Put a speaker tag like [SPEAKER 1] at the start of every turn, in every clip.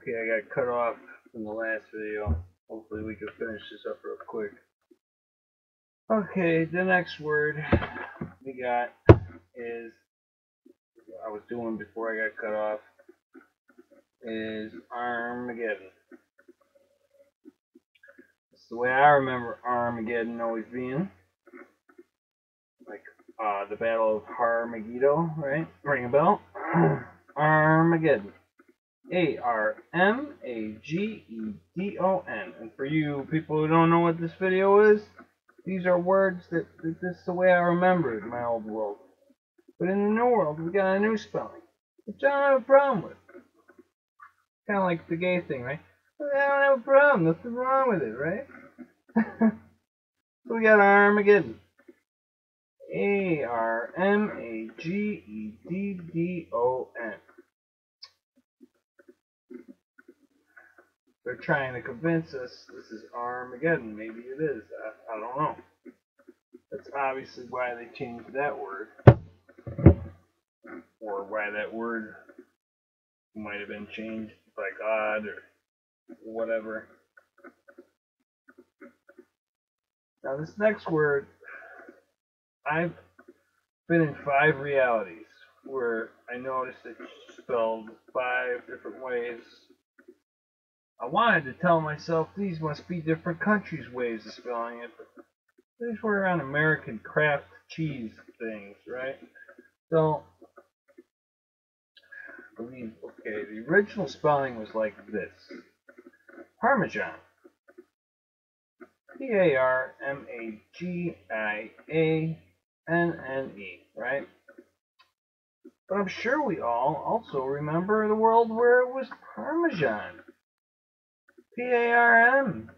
[SPEAKER 1] Okay, I got cut off from the last video. Hopefully we can finish this up real quick. Okay, the next word we got is, I was doing before I got cut off, is Armageddon. That's the way I remember Armageddon always being. Like the Battle of Armageddon, right? Ring a bell? Armageddon. Armageddon. And for you people who don't know what this video is, these are words that this is the way I remembered my old world. But in the new world, we got a new spelling, which I don't have a problem with. Kind of like the gay thing, right? I don't have a problem. Nothing wrong with it, right? So we got Armageddon. Armageddon. They're trying to convince us this is Armageddon. Maybe it is. I don't know. That's obviously why they changed that word. Or why that word might have been changed by God or whatever. Now this next word, I've been in 5 realities where I noticed it's spelled 5 different ways. I wanted to tell myself these must be different countries' ways of spelling it, but these were on American craft cheese things, right? So, I believe, okay, the original spelling was like this. Parmesan. Parmagianne, right? But I'm sure we all also remember the world where it was Parmesan. Parmesan.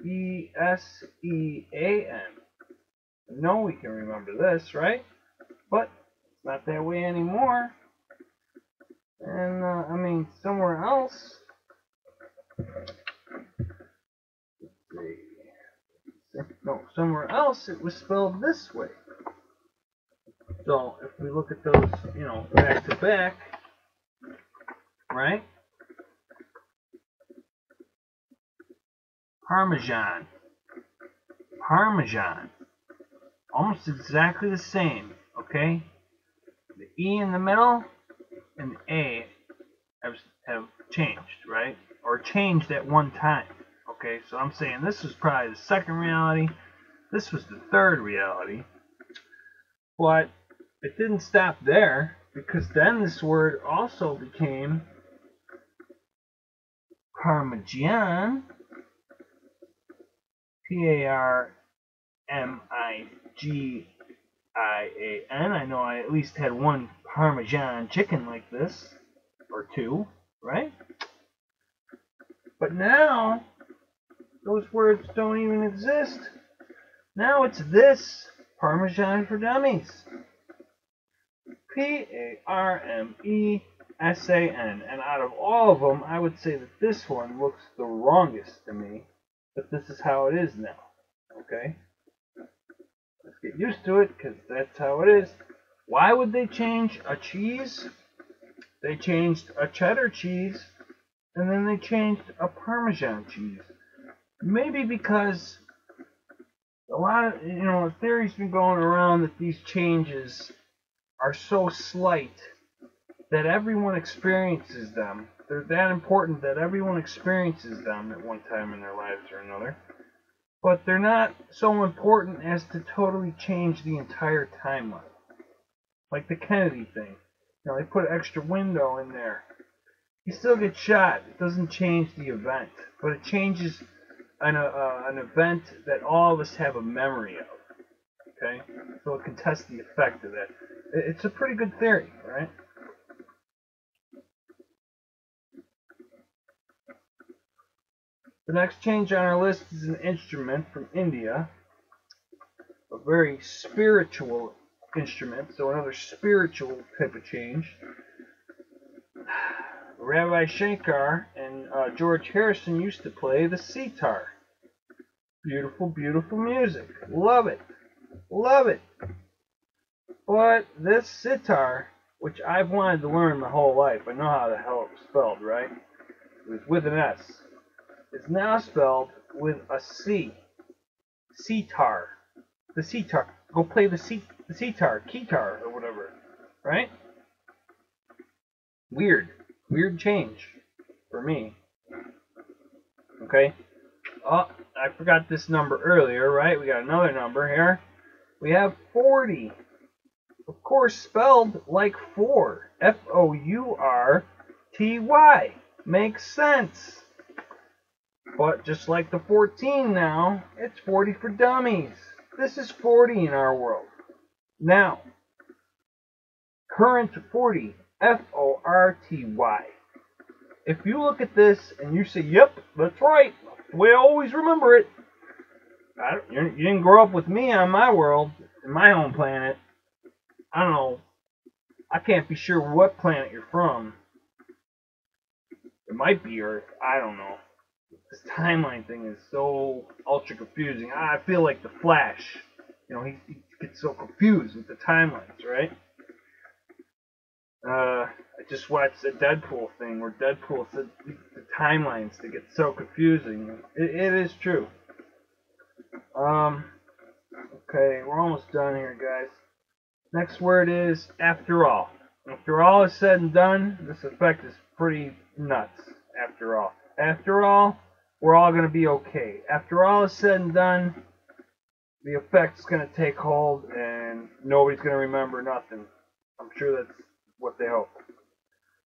[SPEAKER 1] I know we can remember this, right? But it's not that way anymore. And, I mean, somewhere else. No, somewhere else it was spelled this way. So if we look at those, you know, back to back, right? Parmesan. Almost exactly the same, okay? The E in the middle and the A have changed, right? Or changed at one time. Okay, so I'm saying this was probably the second reality. This was the third reality. But it didn't stop there, because then this word also became Parmesan. Parmigian. I know I at least had one Parmesan chicken like this, or 2, right? But now, those words don't even exist. Now it's this, Parmesan for Dummies. Parmesan. And out of all of them, I would say that this one looks the wrongest to me. But this is how it is now. Okay? Let's get used to it, because that's how it is. Why would they change a cheese? They changed a cheddar cheese, and then they changed a Parmesan cheese. Maybe because a lot of, the theory's been going around that these changes are so slight that everyone experiences them. They're that important that everyone experiences them at one time in their lives or another. But they're not so important as to totally change the entire timeline. Like the Kennedy thing. They put an extra window in there. He still gets shot. It doesn't change the event. But it changes an event that all of us have a memory of. Okay? So it can test the effect of that. It's a pretty good theory, right? The next change on our list is an instrument from India. A very spiritual instrument, so another spiritual type of change. Rabbi Shankar and George Harrison used to play the sitar. Beautiful, beautiful music. Love it. Love it. But this sitar, which I've wanted to learn my whole life, I know how the hell it's spelled, right? was with an S, is now spelled with a C. Sitar. The sitar. Go play the sitar, keytar, or whatever. Right? Weird. Weird change for me. Okay? Oh, I forgot this number earlier, right? We got another number here. We have 40. Of course, spelled like 4. F-O-U-R-T-Y. Makes sense. But just like the 14 now, it's 40 for dummies. This is 40 in our world. Now, current 40. F-O-R-T-Y. If you look at this and you say, yep, that's right, the way I always remember it. You didn't grow up with me on my world, in my home planet. I don't know. I can't be sure what planet you're from. It might be Earth. I don't know. This timeline thing is so ultra confusing. I feel like the Flash. You know, he gets so confused with the timelines, right? I just watched a Deadpool thing where Deadpool said the timelines to get so confusing. It is true. Okay, we're almost done here, guys. Next word is after all. After all is said and done, this effect is pretty nuts. After all. After all, we're all going to be okay. After all is said and done, the effect's going to take hold and nobody's going to remember nothing. I'm sure that's what they hope.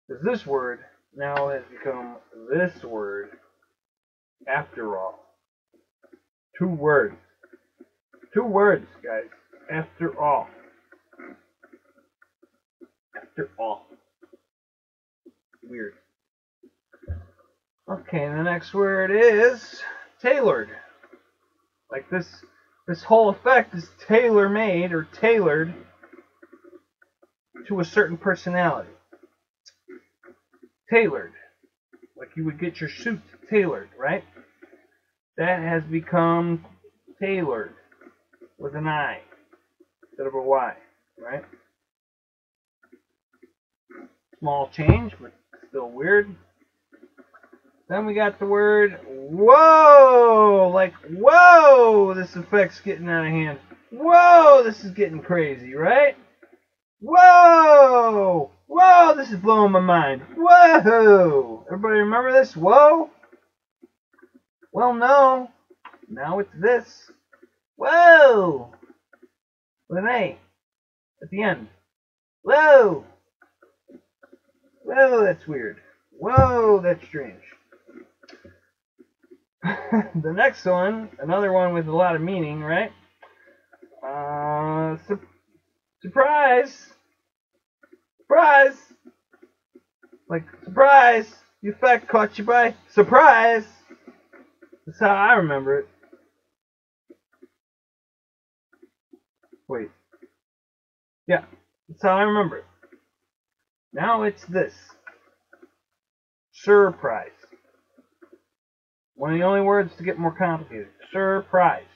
[SPEAKER 1] Because this word now has become this word, after all. 2 words. 2 words, guys. After all. After all. Weird. Okay, the next word is tailored. Like this whole effect is tailor-made or tailored to a certain personality. Tailored. Like you would get your suit tailored, right? That has become tailored with an I instead of a Y, right? Small change, but still weird. Then we got the word whoa! Like, whoa! This effect's getting out of hand. Whoa! This is getting crazy, right? Whoa! Whoa! This is blowing my mind. Whoa! Everybody remember this? Whoa? Well, no. Now it's this. Whoa! With an A at the end. Whoa! Whoa, that's weird. Whoa, that's strange. The next one, another one with a lot of meaning, right? Surprise! Surprise! Like, surprise! The effect caught you by surprise! That's how I remember it. Wait. Yeah, that's how I remember it. Now it's this. Surprise. One of the only words to get more complicated. Surprise.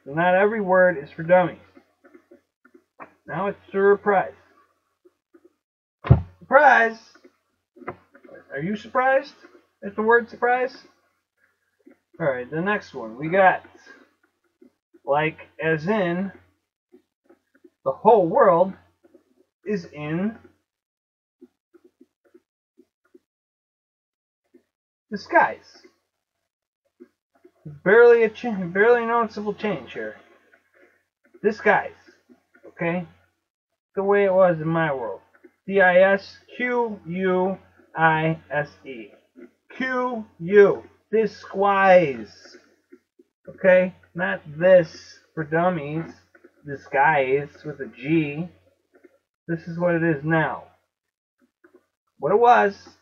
[SPEAKER 1] So not every word is for dummies. Now it's surprise. Surprise! Are you surprised at the word surprise? Alright, the next one. We got, like, as in, the whole world is in disguise. Barely noticeable change here. Disguise. Okay? The way it was in my world. D-I-S-Q-U-I-S-E. Q-U. Disguise. Okay? Not this for dummies. Disguise with a G. This is what it is now. What it was.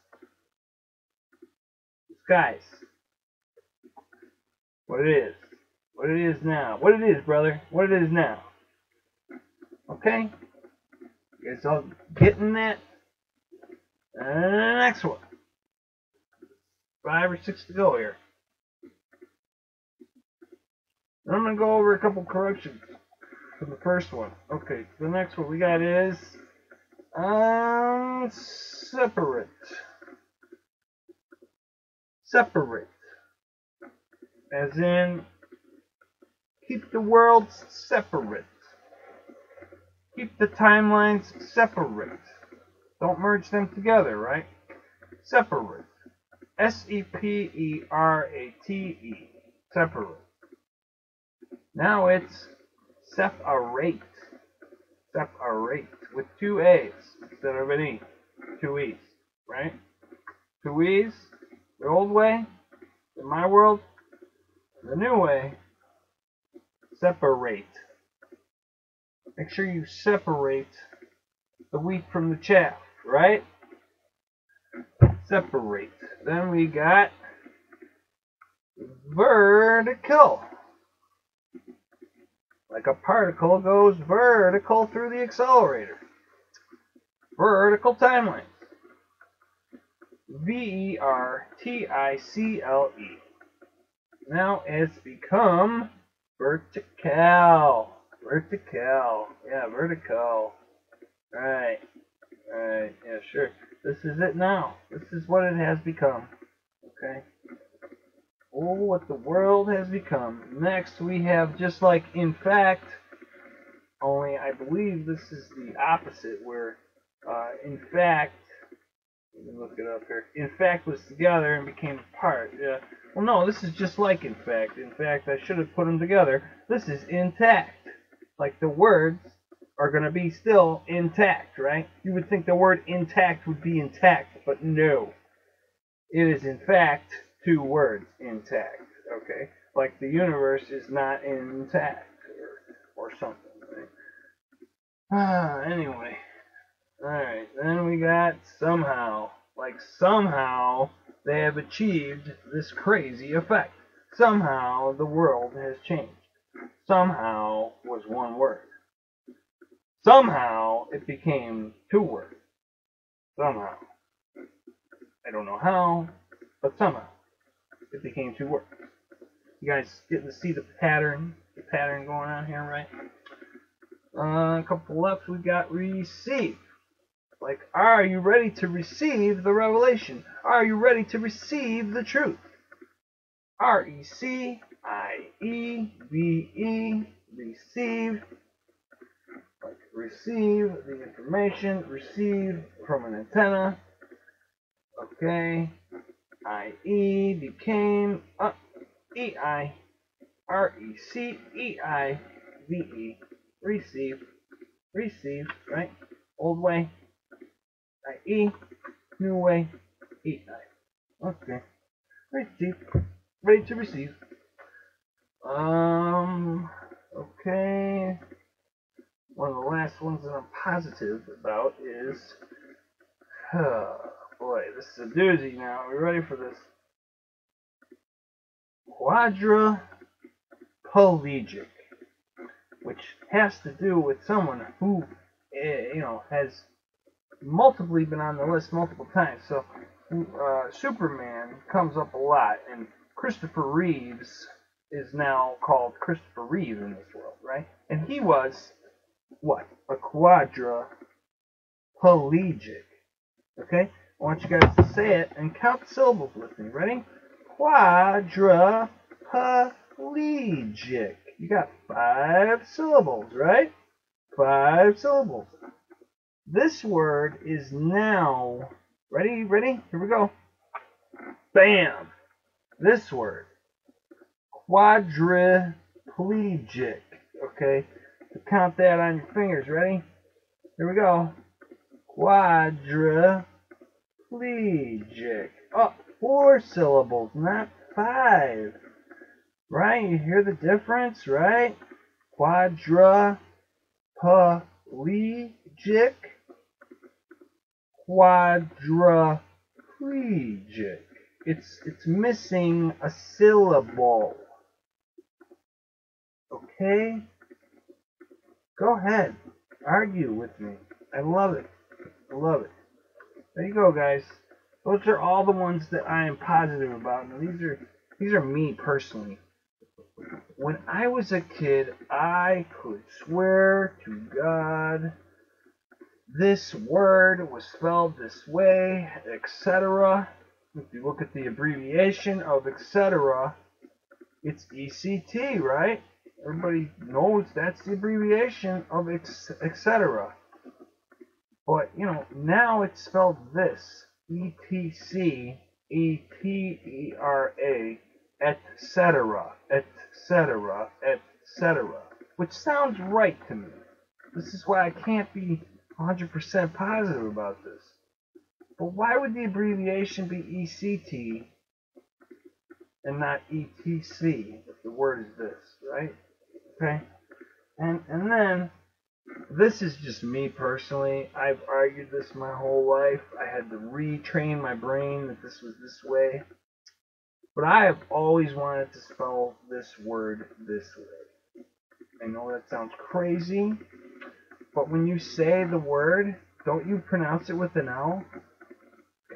[SPEAKER 1] Disguise. What it is. What it is now. What it is, brother. What it is now. Okay? You guys all getting that? And the next one. 5 or 6 to go here. I'm going to go over a couple corrections for the first one. Okay, the next one we got is separate. separate. As in, keep the worlds separate. Keep the timelines separate. Don't merge them together, right? Separate. separate. Separate. Now it's separate. Separate. With two A's instead of an E. Two E's. Right? Two E's. The old way. In my world. The new way. Separate. Make sure you separate the wheat from the chaff, right? Separate. Then we got vertical. Like a particle goes vertical through the accelerator. Vertical timelines. verticle. Now it's become vertical. Vertical. Yeah, vertical. Right. Right. Yeah, sure. This is it now. This is what it has become. Okay. Oh, what the world has become. Next, we have just like in fact, only I believe this is the opposite, where in fact, let me look it up here. In fact was together and became apart. Yeah. Well, no, this is just like in fact. In fact, I should have put them together. This is intact. Like the words are going to be still intact, right? You would think the word intact would be intact, but no. It is in fact two words, intact, okay? Like the universe is not intact or something, right? Anyway. Alright, then we got somehow. Like somehow they have achieved this crazy effect. Somehow the world has changed. Somehow was one word. Somehow it became two words. Somehow. I don't know how, but somehow it became two words. You guys getting to see the pattern going on here, right? A couple left, we got receive. Like, are you ready to receive the revelation? Are you ready to receive the truth? RECIEVE, receive. Like, receive the information, receive from an antenna. Okay. IE became EI. RECEIVE. Receive. Receive, right? Old way. IE. New way. EI. Okay. Receive. Ready to receive. Okay. One of the last ones that I'm positive about is, oh boy, this is a doozy now. Are we ready for this? Quadriplegic, which has to do with someone who, has multiply been on the list multiple times. So, Superman comes up a lot, and Christopher Reeves is now called Christopher Reeve in this world, right? And he was, what? A quadriplegic. Okay? I want you guys to say it and count the syllables with me. Ready? Quadriplegic. You got 5 syllables, right? 5 syllables. This word is now, ready? Here we go. Bam! This word, quadriplegic. Okay? So count that on your fingers. Ready? Here we go. Quadriplegic. Oh, 4 syllables, not 5. Right? You hear the difference, right? Quadriplegic. Quadriplegic. It's missing a syllable. Okay? Go ahead. Argue with me. I love it. I love it. There you go, guys. Those are all the ones that I am positive about. Now, these are me personally. When I was a kid, I could swear to God this word was spelled this way, etc. if you look at the abbreviation of etc., it's ECT, right? Everybody knows that's the abbreviation of etc. But, you know, now it's spelled this. ETC, ETERA, etc., etc., etc., which sounds right to me. This is why I can't be 100% positive about this. But why would the abbreviation be ECT and not ETC if the word is this, right? Okay? And then, this is just me personally. I've argued this my whole life. I had to retrain my brain that this was this way. But I have always wanted to spell this word this way. I know that sounds crazy, but when you say the word, don't you pronounce it with an L?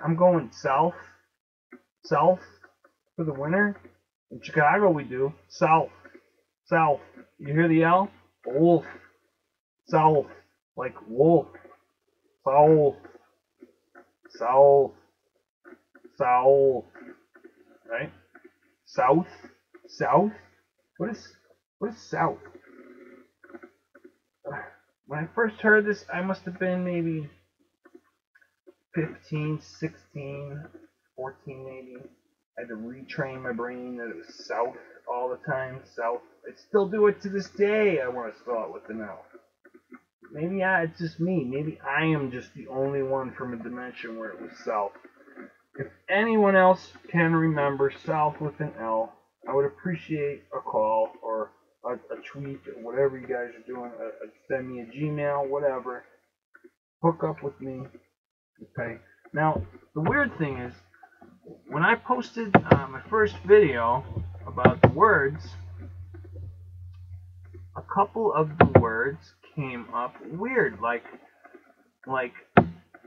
[SPEAKER 1] I'm going south. South for the winter. In Chicago we do. South. South. You hear the L? Wolf. South. Like wolf. South. South. South. Right? South. South? What is south? When I first heard this, I must have been maybe 15, 16, 14 maybe. I had to retrain my brain that it was south all the time. South. I still do it to this day. I want to spell it with an L. Maybe it's just me. Maybe I am just the only one from a dimension where it was south. If anyone else can remember south with an L, I would appreciate a call or a tweet or whatever you guys are doing. Send me a Gmail, whatever. Hook up with me. Okay. Now, the weird thing is, when I posted my first video about the words, a couple of the words came up weird, like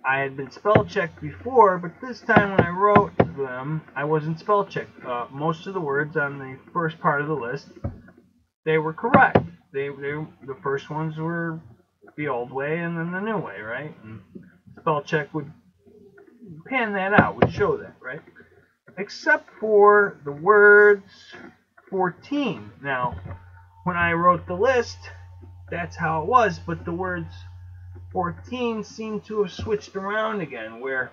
[SPEAKER 1] I had been spell checked before, but this time when I wrote them, I wasn't spell checked. Most of the words on the first part of the list, they were correct. The first ones were the old way and then the new way, right? And spell check would pan that out, would show that, right? Except for the words 14. Now, when I wrote the list, that's how it was, but the words 14 seem to have switched around again, where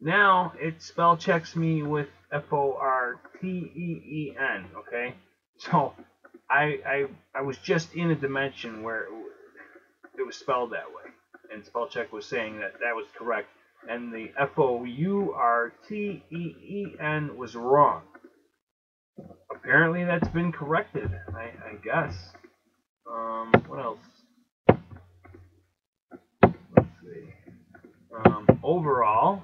[SPEAKER 1] now it spell checks me with FORTEEN, okay? So I was just in a dimension where it was spelled that way, and spell check was saying that was correct, and the FOURTEEN was wrong. Apparently that's been corrected, I guess. What else? Overall,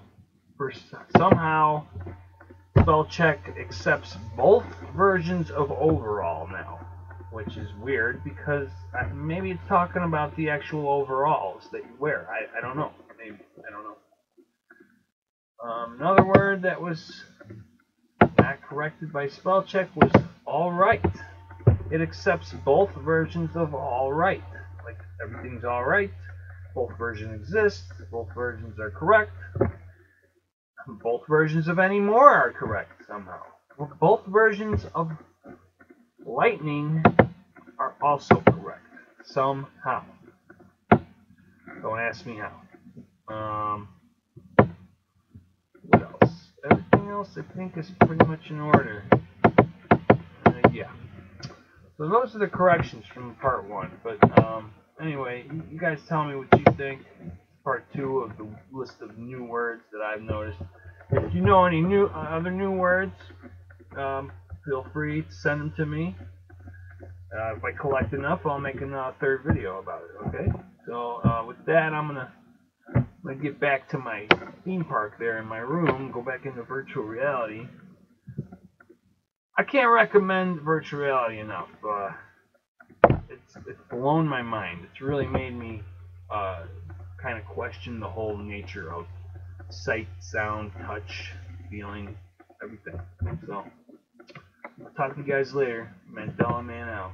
[SPEAKER 1] somehow spell check accepts both versions of overall now, which is weird because maybe it's talking about the actual overalls that you wear. I don't know. Maybe I don't know. Another word that was not corrected by spell check was all right. It accepts both versions of all right. Like everything's all right. Both versions exist. Both versions are correct. Both versions of any more are correct somehow. Both versions of lightning are also correct somehow. Don't ask me how. What else? Everything else I think is pretty much in order. Yeah. So those are the corrections from part 1. But anyway, you guys tell me what you think. Part 2 of the list of new words that I've noticed. If you know any other new words, feel free to send them to me. If I collect enough, I'll make a third video about it. Okay. So with that, I'm gonna get back to my theme park there in my room. Go back into virtual reality. I can't recommend virtual reality enough. It's blown my mind. It's really made me kind of question the whole nature of sight, sound, touch, feeling, everything. So, I'll talk to you guys later. Mandela Man out.